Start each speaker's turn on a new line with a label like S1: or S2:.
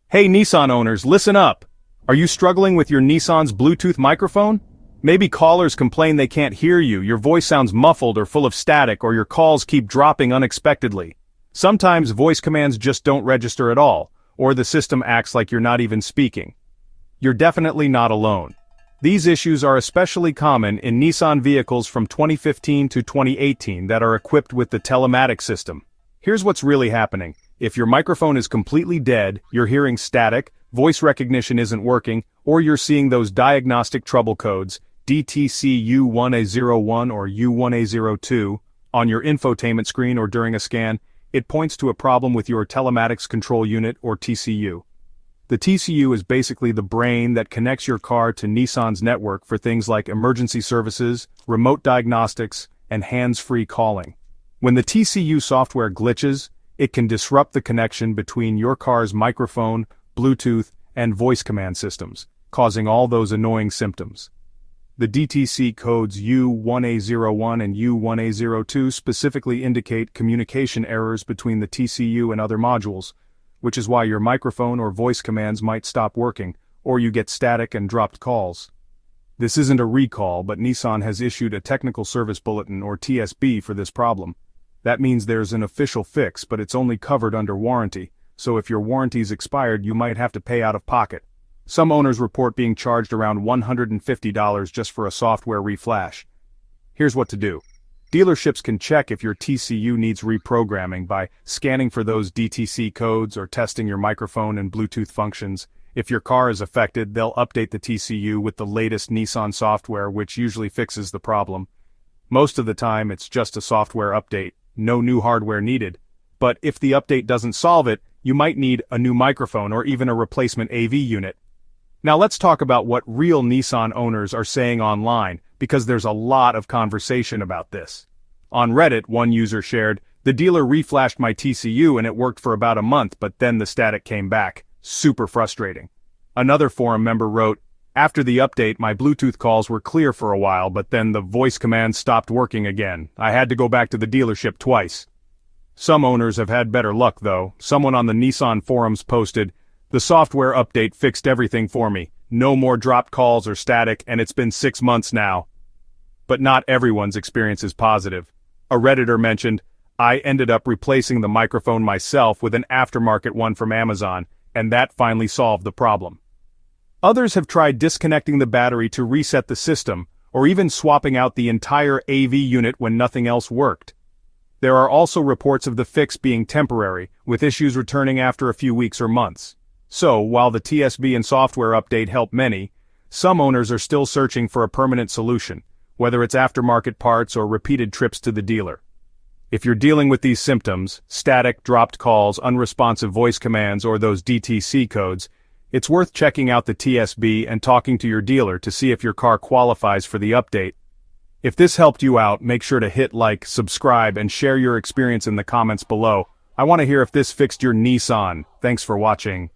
S1: Hey Nissan owners, listen up! Are you struggling with your Nissan's Bluetooth microphone? Maybe callers complain they can't hear you, your voice sounds muffled or full of static, or your calls keep dropping unexpectedly. Sometimes voice commands just don't register at all, or the system acts like you're not even speaking. You're definitely not alone. These issues are especially common in Nissan vehicles from 2015 to 2018 that are equipped with the Telematics system. Here's what's really happening. If your microphone is completely dead, you're hearing static, voice recognition isn't working, or you're seeing those diagnostic trouble codes, DTC U1A01 or U1A02, on your infotainment screen or during a scan, it points to a problem with your Telematics Control Unit or TCU. The TCU is basically the brain that connects your car to Nissan's network for things like emergency services, remote diagnostics, and hands-free calling. When the TCU software glitches, it can disrupt the connection between your car's microphone, Bluetooth, and voice command systems, causing all those annoying symptoms. The DTC codes U1A01 and U1A02 specifically indicate communication errors between the TCU and other modules, which is why your microphone or voice commands might stop working, or you get static and dropped calls. This isn't a recall, but Nissan has issued a Technical Service Bulletin or TSB for this problem. That means there's an official fix, but it's only covered under warranty, so if your warranty's expired you might have to pay out of pocket. Some owners report being charged around $150 just for a software reflash. Here's what to do. Dealerships can check if your TCU needs reprogramming by scanning for those DTC codes or testing your microphone and Bluetooth functions. If your car is affected, they'll update the TCU with the latest Nissan software, which usually fixes the problem. Most of the time it's just a software update, no new hardware needed. But if the update doesn't solve it, you might need a new microphone or even a replacement AV unit. Now let's talk about what real Nissan owners are saying online, because there's a lot of conversation about this. On Reddit, one user shared, "The dealer reflashed my TCU and it worked for about a month, but then the static came back. Super frustrating." Another forum member wrote, "After the update, my Bluetooth calls were clear for a while, but then the voice command stopped working again. I had to go back to the dealership twice." Some owners have had better luck though. Someone on the Nissan forums posted, "The software update fixed everything for me. No more dropped calls or static, and it's been 6 months now." But not everyone's experience is positive. A Redditor mentioned, "I ended up replacing the microphone myself with an aftermarket one from Amazon, and that finally solved the problem." Others have tried disconnecting the battery to reset the system, or even swapping out the entire AV unit when nothing else worked. There are also reports of the fix being temporary, with issues returning after a few weeks or months. So, while the TSB and software update help many, some owners are still searching for a permanent solution, whether it's aftermarket parts or repeated trips to the dealer. If you're dealing with these symptoms, static, dropped calls, unresponsive voice commands, or those DTC codes, it's worth checking out the TSB and talking to your dealer to see if your car qualifies for the update. If this helped you out, make sure to hit like, subscribe, and share your experience in the comments below. I want to hear if this fixed your Nissan. Thanks for watching.